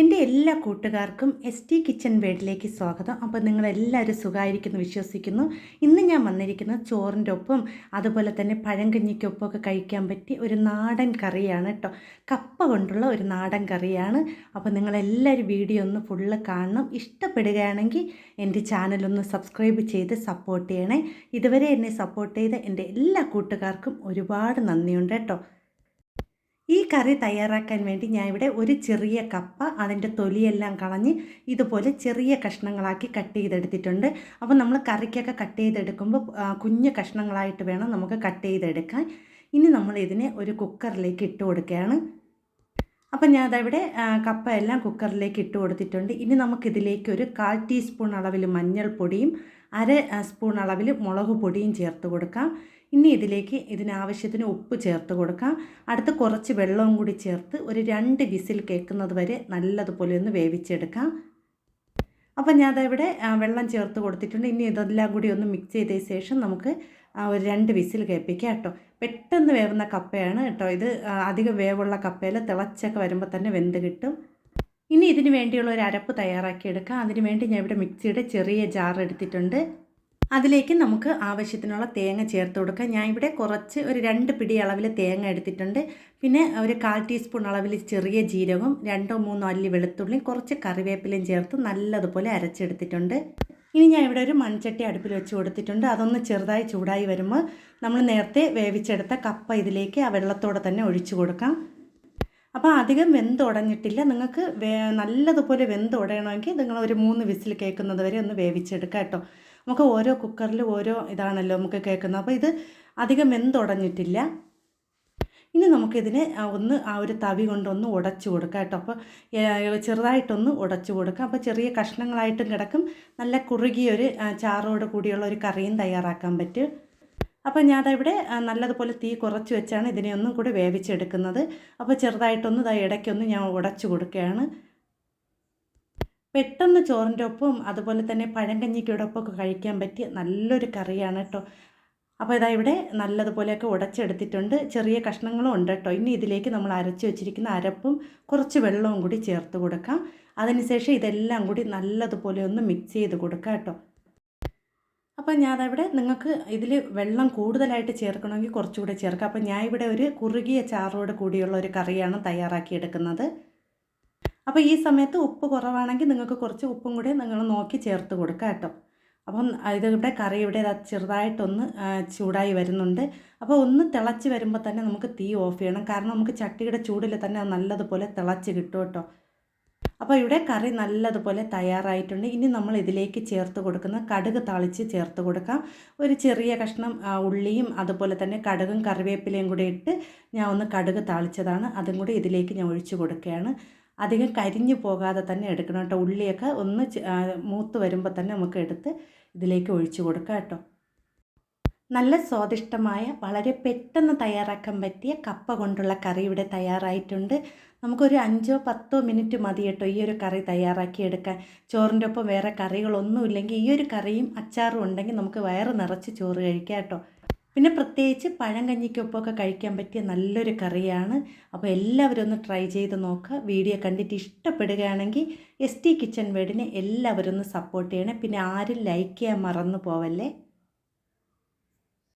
എൻ്റെ എല്ലാ കൂട്ടുകാർക്കും ST കിച്ചൺ വേൾഡിലേക്ക് സ്വാഗതം. അപ്പോൾ നിങ്ങളെല്ലാവരും സുഖമായിരിക്കുന്നു വിശ്വസിക്കുന്നു. ഇന്ന് ഞാൻ വന്നിരിക്കുന്നത് ചോറിൻ്റെ ഒപ്പം അതുപോലെ തന്നെ പഴങ്കഞ്ഞിക്കൊപ്പമൊക്കെ കഴിക്കാൻ പറ്റിയ ഒരു നാടൻ കറിയാണ് കേട്ടോ. കപ്പ കൊണ്ടുള്ള ഒരു നാടൻ കറിയാണ്. അപ്പോൾ നിങ്ങളെല്ലാവരും വീഡിയോ ഒന്ന് ഫുള്ള് കാണണം. ഇഷ്ടപ്പെടുകയാണെങ്കിൽ എൻ്റെ ചാനലൊന്ന് സബ്സ്ക്രൈബ് ചെയ്ത് സപ്പോർട്ട് ചെയ്യണേ. ഇതുവരെ എന്നെ സപ്പോർട്ട് ചെയ്ത എൻ്റെ എല്ലാ കൂട്ടുകാർക്കും ഒരുപാട് നന്ദിയുണ്ട് കേട്ടോ. ഈ കറി തയ്യാറാക്കാൻ വേണ്ടി ഞാൻ ഇവിടെ ഒരു ചെറിയ കപ്പ അതിൻ്റെ തൊലിയെല്ലാം കളഞ്ഞ് ഇതുപോലെ ചെറിയ കഷ്ണങ്ങളാക്കി കട്ട് ചെയ്തെടുത്തിട്ടുണ്ട്. അപ്പോൾ നമ്മൾ കറിക്കൊക്കെ കട്ട് ചെയ്തെടുക്കുമ്പോൾ കുഞ്ഞു കഷ്ണങ്ങളായിട്ട് വേണം നമുക്ക് കട്ട് ചെയ്തെടുക്കാൻ. ഇനി നമ്മൾ ഇതിനെ ഒരു കുക്കറിലേക്ക് ഇട്ട് കൊടുക്കുകയാണ്. അപ്പം ഞാൻ അതവിടെ കപ്പ എല്ലാം കുക്കറിലേക്ക് ഇട്ട് കൊടുത്തിട്ടുണ്ട്. ഇനി നമുക്കിതിലേക്ക് ഒരു 1/4 ടീസ്പൂൺ അളവിൽ മഞ്ഞൾപ്പൊടിയും 1/2 സ്പൂൺ അളവിൽ മുളക് പൊടിയും ചേർത്ത് കൊടുക്കാം. ഇനി ഇതിലേക്ക് ഇതിനാവശ്യത്തിന് ഉപ്പ് ചേർത്ത് കൊടുക്കാം. അടുത്ത് കുറച്ച് വെള്ളവും കൂടി ചേർത്ത് ഒരു 2 വിസിൽ കേൾക്കുന്നത് വരെ നല്ലതുപോലെ ഒന്ന് വേവിച്ചെടുക്കാം. അപ്പം ഞാൻ അതവിടെ വെള്ളം ചേർത്ത് കൊടുത്തിട്ടുണ്ട്. ഇനി ഇതെല്ലാം കൂടി ഒന്ന് മിക്സ് ചെയ്ത ശേഷം നമുക്ക് ഒരു 2 വിസിൽ കേൾപ്പിക്കാം കേട്ടോ. പെട്ടെന്ന് വേവുന്ന കപ്പയാണ് കേട്ടോ ഇത്. അധികം വേവുള്ള കപ്പയിൽ തിളച്ചൊക്കെ വരുമ്പോൾ തന്നെ വെന്ത് കിട്ടും. ഇനി ഇതിന് വേണ്ടിയുള്ള ഒരു അരപ്പ് തയ്യാറാക്കിയെടുക്കാം. അതിന് വേണ്ടി ഞാൻ ഇവിടെ മിക്സിയുടെ ചെറിയ ജാർ എടുത്തിട്ടുണ്ട്. അതിലേക്ക് നമുക്ക് ആവശ്യത്തിനുള്ള തേങ്ങ ചേർത്ത് കൊടുക്കാം. ഞാൻ ഇവിടെ കുറച്ച് ഒരു 2 പിടി അളവിൽ തേങ്ങ എടുത്തിട്ടുണ്ട്. പിന്നെ ഒരു 1/4 ടീസ്പൂൺ അളവിൽ ചെറിയ ജീരകവും 2-3 അല്ലി വെളുത്തുള്ളിയും കുറച്ച് കറിവേപ്പിലയും ചേർത്ത് നല്ലതുപോലെ അരച്ചെടുത്തിട്ടുണ്ട്. ഇനി ഞാൻ ഇവിടെ ഒരു മൺചട്ടി അടുപ്പിൽ വെച്ച് കൊടുത്തിട്ടുണ്ട്. അതൊന്ന് ചെറുതായി ചൂടായി വരുമ്പോൾ നമ്മൾ നേരത്തെ വേവിച്ചെടുത്ത കപ്പ ഇതിലേക്ക് ആ വെള്ളത്തോടെ തന്നെ ഒഴിച്ചു കൊടുക്കാം. അപ്പോൾ അധികം വെന്തുടഞ്ഞിട്ടില്ല. നിങ്ങൾക്ക് നല്ലതുപോലെ വെന്തുടയണമെങ്കിൽ നിങ്ങൾ ഒരു 3 വിസിൽ കേൾക്കുന്നത് വരെ ഒന്ന് വേവിച്ചെടുക്കാം കേട്ടോ. നമുക്ക് ഓരോ കുക്കറിൽ ഓരോ ഇതാണല്ലോ നമുക്ക് കേൾക്കുന്നത്. അപ്പോൾ ഇത് അധികം വെന്തുടഞ്ഞിട്ടില്ല. ഇനി നമുക്കിതിനെ ഒന്ന് ആ ഒരു തവി കൊണ്ടൊന്ന് ഉടച്ചു കൊടുക്കാം കേട്ടോ. അപ്പോൾ ചെറുതായിട്ടൊന്ന് ഉടച്ചു കൊടുക്കാം. അപ്പോൾ ചെറിയ കഷ്ണങ്ങളായിട്ടും കിടക്കും. നല്ല കുറുകിയൊരു ചാറോട് കൂടിയുള്ള ഒരു കറിയും തയ്യാറാക്കാൻ പറ്റും. അപ്പോൾ ഞാനതിവിടെ നല്ലതുപോലെ തീ കുറച്ച് വെച്ചാണ് ഇതിനെ ഒന്നും കൂടി വേവിച്ചെടുക്കുന്നത്. അപ്പോൾ ചെറുതായിട്ടൊന്ന് ഇടയ്ക്കൊന്ന് ഞാൻ ഉടച്ചു കൊടുക്കുകയാണ്. പെട്ടെന്ന് ചോറിൻ്റെ ഒപ്പം അതുപോലെ തന്നെ പഴങ്കഞ്ഞിക്കൊടൊപ്പമൊക്കെ കഴിക്കാൻ പറ്റിയ നല്ലൊരു കറിയാണ് കേട്ടോ. അപ്പോൾ ഇതാ ഇവിടെ നല്ലതുപോലെയൊക്കെ ഉടച്ചെടുത്തിട്ടുണ്ട്. ചെറിയ കഷ്ണങ്ങളും ഉണ്ട് കേട്ടോ. ഇനി ഇതിലേക്ക് നമ്മൾ അരച്ച് വെച്ചിരിക്കുന്ന അരപ്പും കുറച്ച് വെള്ളവും കൂടി ചേർത്ത് കൊടുക്കാം. അതിനുശേഷം ഇതെല്ലാം കൂടി നല്ലതുപോലെ ഒന്ന് മിക്സ് ചെയ്ത് കൊടുക്കാം കേട്ടോ. അപ്പോൾ ഞാനവിടെ നിങ്ങൾക്ക് ഇതിൽ വെള്ളം കൂടുതലായിട്ട് ചേർക്കണമെങ്കിൽ കുറച്ചുകൂടെ ചേർക്കാം. അപ്പോൾ ഞാൻ ഇവിടെ ഒരു കുറുകിയ ചാറോട് കൂടിയുള്ള ഒരു കറിയാണ് തയ്യാറാക്കിയെടുക്കുന്നത്. അപ്പോൾ ഈ സമയത്ത് ഉപ്പ് കുറവാണെങ്കിൽ നിങ്ങൾക്ക് കുറച്ച് ഉപ്പും കൂടി നിങ്ങൾ നോക്കി ചേർത്ത് കൊടുക്കുക കേട്ടോ. അപ്പം ഇതിവിടെ കറി ഇവിടെ ചെറുതായിട്ടൊന്ന് ചൂടായി വരുന്നുണ്ട്. അപ്പോൾ ഒന്ന് തിളച്ച് വരുമ്പോൾ തന്നെ നമുക്ക് തീ ഓഫ് ചെയ്യണം. കാരണം നമുക്ക് ചട്ടിയുടെ ചൂടിൽ തന്നെ അത് നല്ലതുപോലെ തിളച്ച് കിട്ടും കേട്ടോ. അപ്പോൾ ഇവിടെ കറി നല്ലതുപോലെ തയ്യാറായിട്ടുണ്ട്. ഇനി നമ്മൾ ഇതിലേക്ക് ചേർത്ത് കൊടുക്കുന്ന കടുക് താളിച്ച് ചേർത്ത് കൊടുക്കാം. ഒരു ചെറിയ കഷ്ണം ഉള്ളിയും അതുപോലെ തന്നെ കടുകും കറിവേപ്പിലയും കൂടി ഇട്ട് ഞാൻ ഒന്ന് കടുക് താളിച്ചതാണ്. അതും കൂടി ഇതിലേക്ക് ഞാൻ ഒഴിച്ച് കൊടുക്കുകയാണ്. അധികം കരിഞ്ഞു പോകാതെ തന്നെ എടുക്കണം കേട്ടോ. ഉള്ളിയൊക്കെ ഒന്ന് മൂത്ത് വരുമ്പോൾ തന്നെ നമുക്ക് എടുത്ത് ഇതിലേക്ക് ഒഴിച്ച് കൊടുക്കാം കേട്ടോ. നല്ല സ്വാദിഷ്ടമായ വളരെ പെട്ടെന്ന് തയ്യാറാക്കാൻ പറ്റിയ കപ്പ കൊണ്ടുള്ള കറി ഇവിടെ തയ്യാറായിട്ടുണ്ട്. നമുക്കൊരു 5-10 മിനിറ്റ് മതി കേട്ടോ ഈ ഒരു കറി തയ്യാറാക്കിയെടുക്കാൻ. ചോറിൻ്റെ ഒപ്പം വേറെ കറികളൊന്നുമില്ലെങ്കിൽ ഈ ഒരു കറിയും അച്ചാറും ഉണ്ടെങ്കിൽ നമുക്ക് വയറ് നിറച്ച് ചോറ് കഴിക്കാം കേട്ടോ. പിന്നെ പ്രത്യേകിച്ച് പഴങ്കഞ്ഞിക്കൊപ്പമൊക്കെ കഴിക്കാൻ പറ്റിയ നല്ലൊരു കറിയാണ്. അപ്പോൾ എല്ലാവരും ഒന്ന് ട്രൈ ചെയ്ത് നോക്കുക. വീഡിയോ കണ്ടിട്ട് ഇഷ്ടപ്പെടുകയാണെങ്കിൽ ST കിച്ചൺ വേൾഡിനെ എല്ലാവരും ഒന്ന് സപ്പോർട്ട് ചെയ്യണേ. പിന്നെ ആരും ലൈക്ക് ചെയ്യാൻ മറന്നു പോവല്ലേ.